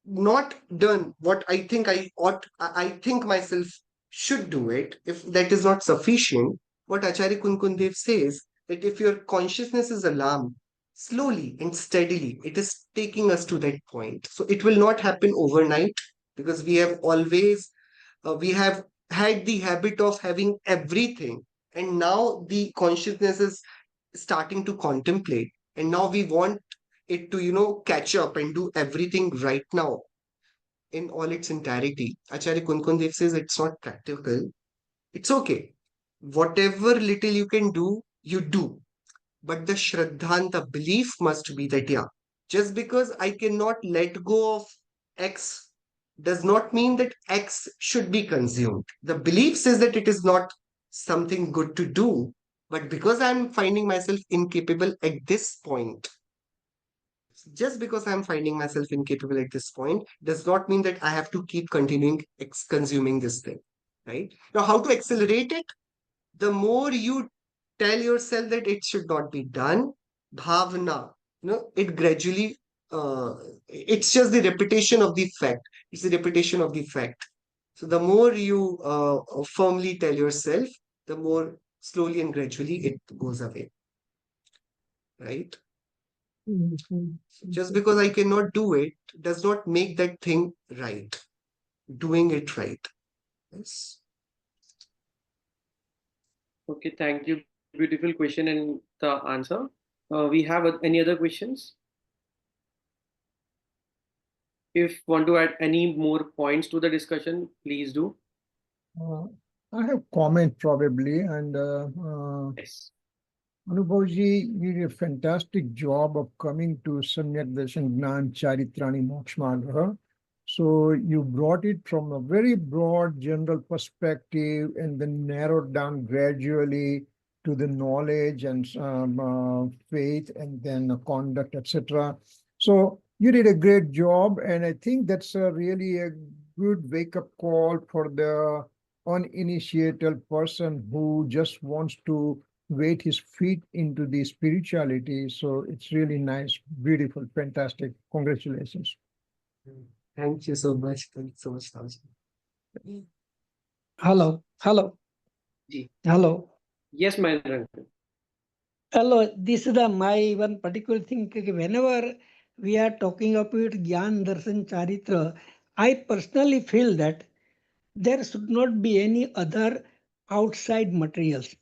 Speaker 1: not done what I think I ought, I think myself should do it, if that is not sufficient, what Acharya Kunkundev says, that if your consciousness is alarmed, slowly and steadily, it is taking us to that point. So it will not happen overnight because we have had the habit of having everything. And now the consciousness is starting to contemplate. And now we want it to, catch up and do everything right now in all its entirety. Acharya Kunkundev says it's not practical. It's okay. Whatever little you can do, you do. But the Shraddha, the belief must be that, yeah, just because I cannot let go of X does not mean that X should be consumed. The belief says that it is not something good to do. But because I'm finding myself incapable at this point, just because I'm finding myself incapable at this point does not mean that I have to keep continuing consuming this thing, right? Now, how to accelerate it? The more you tell yourself that it should not be done, bhavana, it gradually, it's just the repetition of the fact. It's the repetition of the fact. So the more you firmly tell yourself, the more slowly and gradually it goes away, right?
Speaker 3: Mhm.
Speaker 1: Just because I cannot do it does not make that thing right. Doing it right. Yes.
Speaker 2: Okay, thank you. Beautiful question and the answer. We have any other questions? If want to add any more points to the discussion, please do.
Speaker 4: Uh, I have comment probably, and
Speaker 2: Yes.
Speaker 4: Anubhavji, you did a fantastic job of coming to Samyak Darshan Gnan Charitrani Moksha. So you brought it from a very broad general perspective and then narrowed down gradually to the knowledge and faith and then conduct, etc. So you did a great job, and I think that's really a good wake-up call for the uninitiated person who just wants to wade his feet into the spirituality. So it's really nice, beautiful, fantastic. Congratulations.
Speaker 1: Thank you so much. Thank you so much, Tauji.
Speaker 5: Hello, hello,
Speaker 2: Ji.
Speaker 5: hello,
Speaker 2: Yes, Mahendra uncle.
Speaker 5: hello. This is my one particular thing. Whenever we are talking about Gyan Darshan Charitra, I personally feel that there should not be any other outside materials.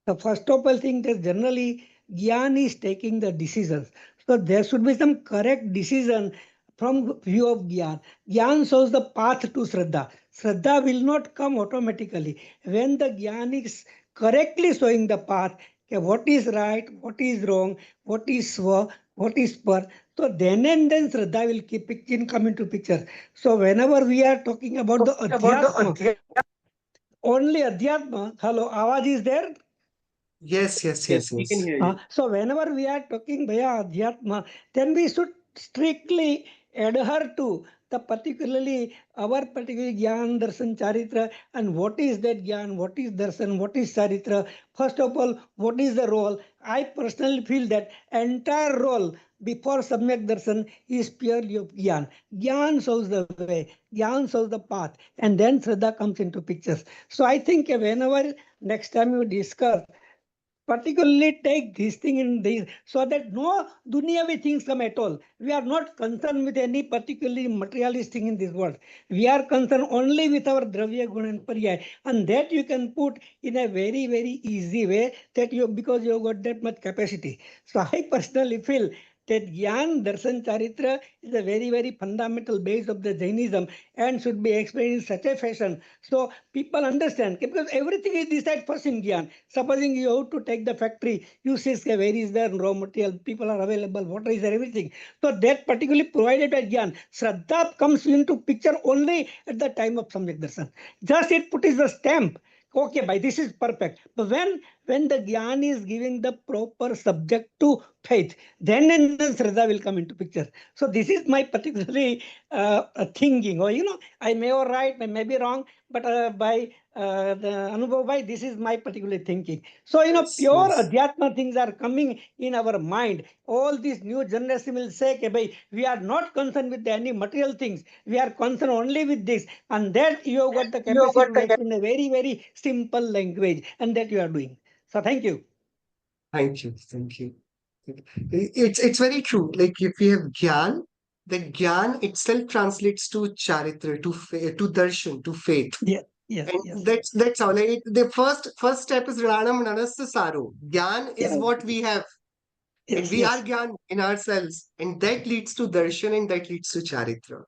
Speaker 5: The first of all thing that generally Gyan is taking the decisions. So there should be some correct decision from view of Gyan. Gyan shows the path to Shraddha. Shraddha will not come automatically. When the Gyan is correctly showing the path, okay, what is right, what is wrong, what is swa, what is par. So then and then Shraddha will come into picture. So whenever we are talking about the Adhyatma, only Adhyatma, hello, Awaz is there?
Speaker 1: Yes, yes,
Speaker 2: Yes,
Speaker 1: yes,
Speaker 2: we can
Speaker 1: yes.
Speaker 2: hear you.
Speaker 5: So whenever we are talking Bhaya Adhyatma, then we should strictly adhere to the particularly our particular Gyan Darshan Charitra, and what is that Gyan, what is Darshan, what is Charitra. First of all, what is the role? I personally feel that entire role before Samyak Darshan is purely of Gyan. Gyan shows the way, Gyan shows the path, and then Shraddha comes into pictures. So I think whenever next time you discuss, particularly take this thing in this, so that no dunyavi things come at all. We are not concerned with any particularly materialist thing in this world. We are concerned only with our dravya guna and paryay, and that you can put in a very very easy way, that you, because you have got that much capacity. So I personally feel that Gyan Darshan Charitra is a very very fundamental base of the Jainism and should be explained in such a fashion so people understand, because everything is decided first in Gyan. Supposing you have to take the factory, you say "Okay, where is the raw material, people are available, water is there, everything." So that particularly provided by Gyan. Shraddha comes into picture only at the time of Samyak Darshan. Just it put is the stamp. Okay, by this is perfect. But when the Gyan is giving the proper subject to faith, then and then Shraddha will come into picture. So this is my particularly thinking. Or I may be right, I may be wrong, but by the Anubhav by this is my particular thinking. So
Speaker 1: Yes,
Speaker 5: pure
Speaker 1: yes.
Speaker 5: Adhyatma things are coming in our mind. All these new generation will say, "Okay, bhai, we are not concerned with any material things. We are concerned only with this." And that you have got the capacity to explain in a very, very simple language, and that you are doing. So thank you.
Speaker 1: Thank you. Thank you. It's very true. Like if we have Gyan, the Gyan itself translates to Charitra, to Darshan, to faith.
Speaker 5: Yes, yes,
Speaker 1: And
Speaker 5: yes.
Speaker 1: that's how, like the first step is Gnanam, Narass, Saaro. Gyan is
Speaker 5: Yes,
Speaker 1: what we have, and
Speaker 5: yes,
Speaker 1: we are
Speaker 5: yes.
Speaker 1: Gyan in ourselves, and that leads to Darshan, and that leads to Charitra.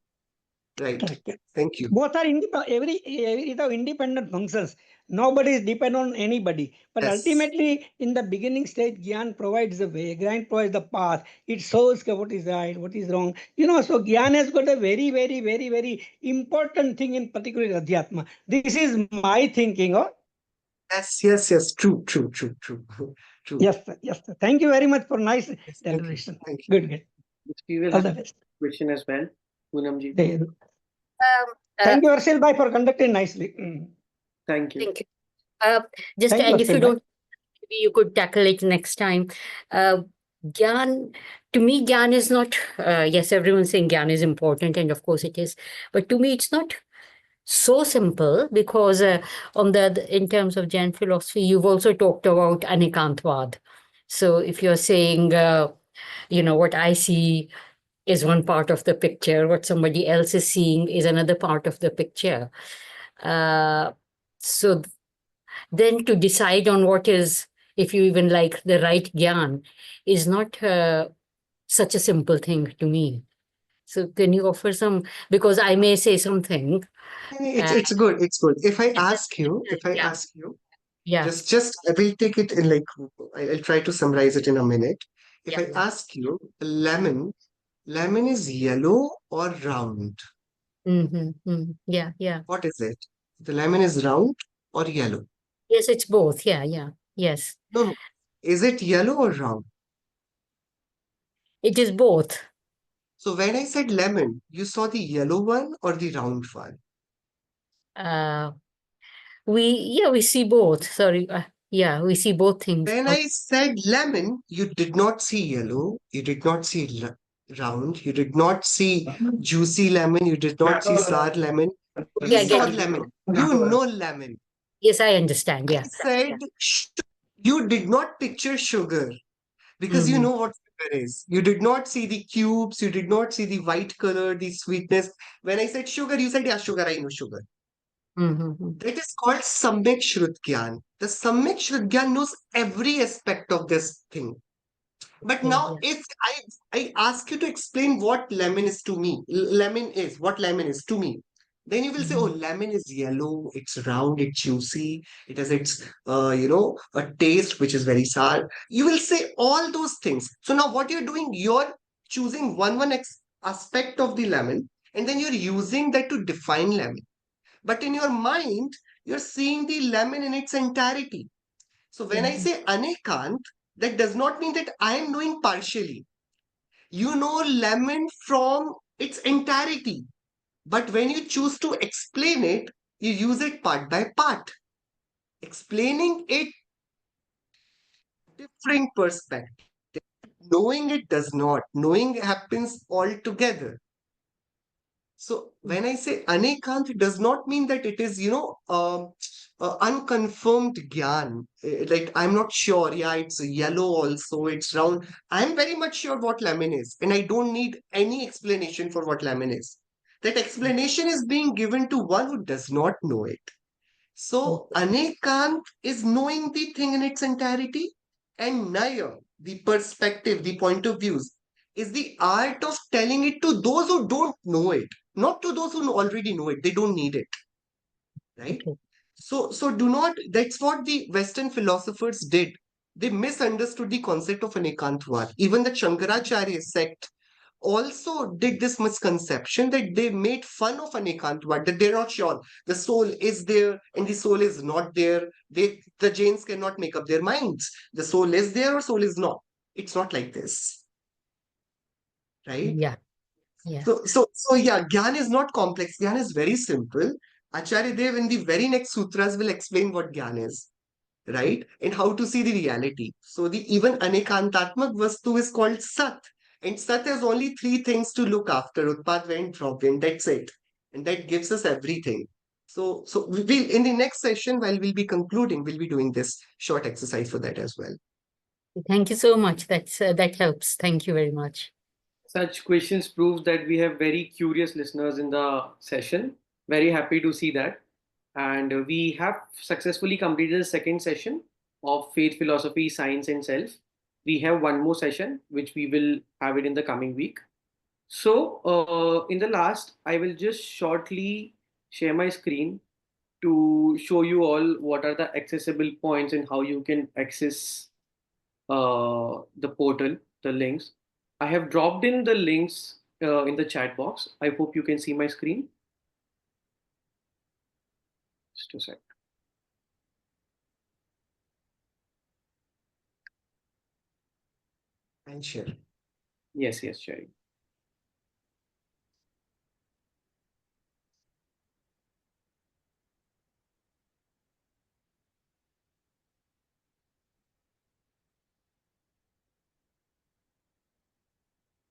Speaker 1: Right.
Speaker 5: Correct.
Speaker 1: Thank you.
Speaker 5: Both are every is independent functions. Nobody is dependent on anybody. But
Speaker 1: Yes.
Speaker 5: ultimately, in the beginning stage, Gyan provides the way, Gyan provides the path. It shows what is right, what is wrong. So Gyan has got a very, very, very, very important thing in particular Adhyatma. This is my thinking. Oh,
Speaker 1: Yes, yes, yes. True, true, true, true. True.
Speaker 5: yes, sir, yes. Sir. Thank you very much for nice
Speaker 1: Yes, thank you.
Speaker 5: deliberation.
Speaker 1: Thank you.
Speaker 5: Good, good.
Speaker 2: Yes, we will
Speaker 5: All
Speaker 2: have
Speaker 5: the
Speaker 2: a
Speaker 5: best.
Speaker 2: question as well. Poonam ji.
Speaker 5: Thank you, Arshil Bhai, for conducting nicely.
Speaker 2: Thank you.
Speaker 3: Thank you. Just
Speaker 5: Thank you,
Speaker 3: and if you
Speaker 5: Arshil Bhai.
Speaker 3: don't, maybe you could tackle it next time. Gyan, to me, Gyan is not, yes, everyone's saying Gyan is important, and of course it is. But to me, it's not so simple because in terms of Jain philosophy, you've also talked about anikantvad. So if you're saying, what I see is one part of the picture, what somebody else is seeing is another part of the picture. So then to decide on what is, if you even like the right gyan, is not such a simple thing to me. So can you offer some, because I may say something.
Speaker 1: It's good. It's good. If I ask you,
Speaker 3: Yeah, yeah,
Speaker 1: just I will take it in like I'll try to summarize it in a minute. If
Speaker 3: yeah.
Speaker 1: I ask you, lemon is yellow or round?
Speaker 3: Yeah, yeah.
Speaker 1: What is it? The lemon is round or yellow?
Speaker 3: Yes, it's both. Yeah, yeah. Yes,
Speaker 1: No, no. Is it yellow or round?
Speaker 3: it is both.
Speaker 1: So when I said lemon, you saw the yellow one or the round one?
Speaker 3: Uh, we see both. Sorry. Yeah, we see both things.
Speaker 1: When I said lemon, you did not see yellow, you did not see round, you did not see juicy lemon, you did not see sour lemon. You
Speaker 3: Yeah, I
Speaker 1: saw
Speaker 3: get it.
Speaker 1: lemon. You know lemon.
Speaker 3: Yes, I understand.
Speaker 1: I
Speaker 3: Yeah.
Speaker 1: said you did not picture sugar because you
Speaker 3: Mm-hmm.
Speaker 1: know what sugar is. You did not see the cubes, you did not see the white color, the sweetness. When I said sugar, you said, yeah, sugar, I know sugar.
Speaker 3: Mm-hmm.
Speaker 1: That is called Samyak Shrut Gyan. The Samyak Shrut Gyan knows every aspect of this thing. But
Speaker 3: Okay,
Speaker 1: now,
Speaker 3: yeah.
Speaker 1: if I ask you to explain what lemon is to me, lemon is what lemon is to me, then you will say, "Oh,
Speaker 3: Mhm.
Speaker 1: lemon is yellow. It's round. It's juicy. It has its, a taste which is very sour." You will say all those things. So now, what you're doing, you're choosing one aspect of the lemon, and then you're using that to define lemon. But in your mind, you're seeing the lemon in its entirety. So when I
Speaker 3: Mhm.
Speaker 1: say anekant, that does not mean that I am knowing partially. You know lemon from its entirety. But when you choose to explain it, you use it part by part. Explaining it different perspective. Knowing it does not. Knowing happens all together. So when I say anekant, it does not mean that it is, unconfirmed gyan. Like I'm not sure. Yeah, it's yellow also. It's round. I'm very much sure what lemon is, and I don't need any explanation for what lemon is. That explanation is being given to one who does not know it. So
Speaker 3: Okay.
Speaker 1: anekant is knowing the thing in its entirety, and naya, the perspective, the point of views, is the art of telling it to those who don't know it, not to those who already know it. They don't need it, right?
Speaker 3: Okay.
Speaker 1: So do not. That's what the Western philosophers did. They misunderstood the concept of anekantvad. Even the Shankaracharya sect also did this misconception that they made fun of anekantvad, that they're not sure the soul is there and the soul is not there. The Jains cannot make up their minds. The soul is there or soul is not. It's not like this, right?
Speaker 3: Yeah. Yeah.
Speaker 1: So yeah, Gyan is not complex. Gyan is very simple. Acharya Dev in the very next sutras will explain what Gyan is, right? And how to see the reality. So the even anekantatmak vastu is called Sat. And Sat has only three things to look after, Utpad, and Dravya, and that's it. And that gives us everything. So we will in the next session, while we'll be concluding, we'll be doing this short exercise for that as well.
Speaker 3: Thank you so much. That helps. Thank you very much.
Speaker 2: Such questions proves that we have very curious listeners in the session. Very happy to see that. And we have successfully completed the second session of faith, philosophy, science, and self. We have one more session, which we will have it in the coming week. So, in the last, I will just shortly share my screen to show you all what are the accessible points and how you can access the portal, the links. I have dropped in the links in the chat box. I hope you can see my screen. Just a sec.
Speaker 1: And share.
Speaker 2: Yes, yes, Sherry.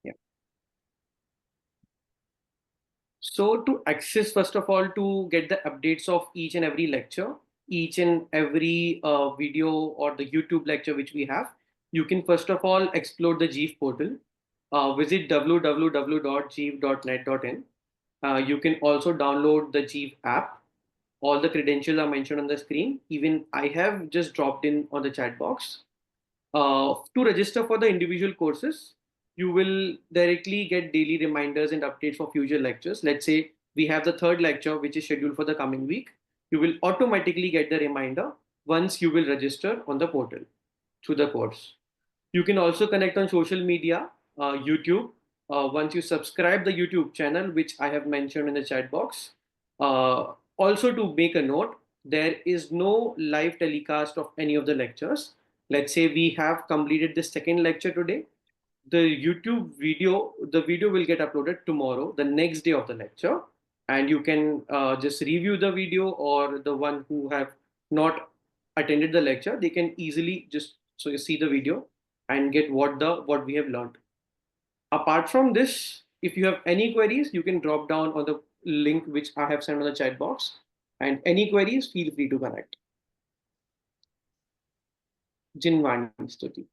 Speaker 2: Yeah. So to access, first of all, to get the updates of each and every lecture, each and every video or the YouTube lecture which we have, you can first of all explore the Jeev portal. Visit www.jeev.net.in. You can also download the Jeev app. All the credentials are mentioned on the screen. Even I have just dropped in on the chat box. To register for the individual courses, you will directly get daily reminders and updates for future lectures. Let's say we have the third lecture, which is scheduled for the coming week. You will automatically get the reminder once you will register on the portal through the course. You can also connect on social media, YouTube. Once you subscribe the YouTube channel, which I have mentioned in the chat box. Also to make a note, there is no live telecast of any of the lectures. Let's say we have completed the second lecture today. The YouTube video, the video will get uploaded tomorrow, the next day of the lecture, and you can just review the video, or the one who have not attended the lecture, they can easily just so you see the video and get what we have learned. Apart from this, if you have any queries, you can drop down on the link which I have sent on the chat box. And any queries, feel free to connect. Jinwani Stuti.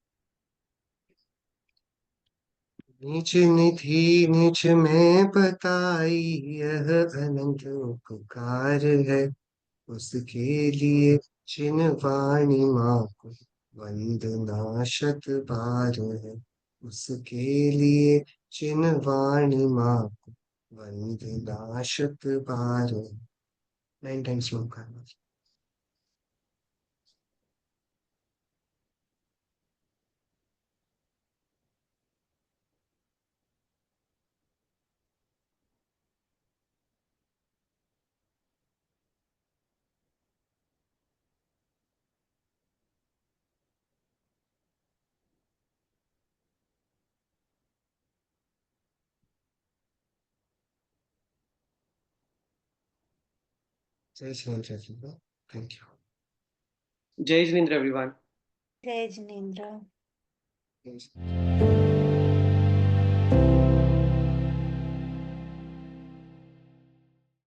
Speaker 1: नीच निधि नीच में बताई यह अनंत उपकार है उसके लिए चिन्हवाणी माँ को वंदना शत बार है उसके लिए चिन्हवाणी माँ को वंदना शत बार है 9 times श्लोक है जय Shri Ram thank you
Speaker 2: Jai Jinendra, everyone.
Speaker 3: Jai Jinendra.
Speaker 1: Yes.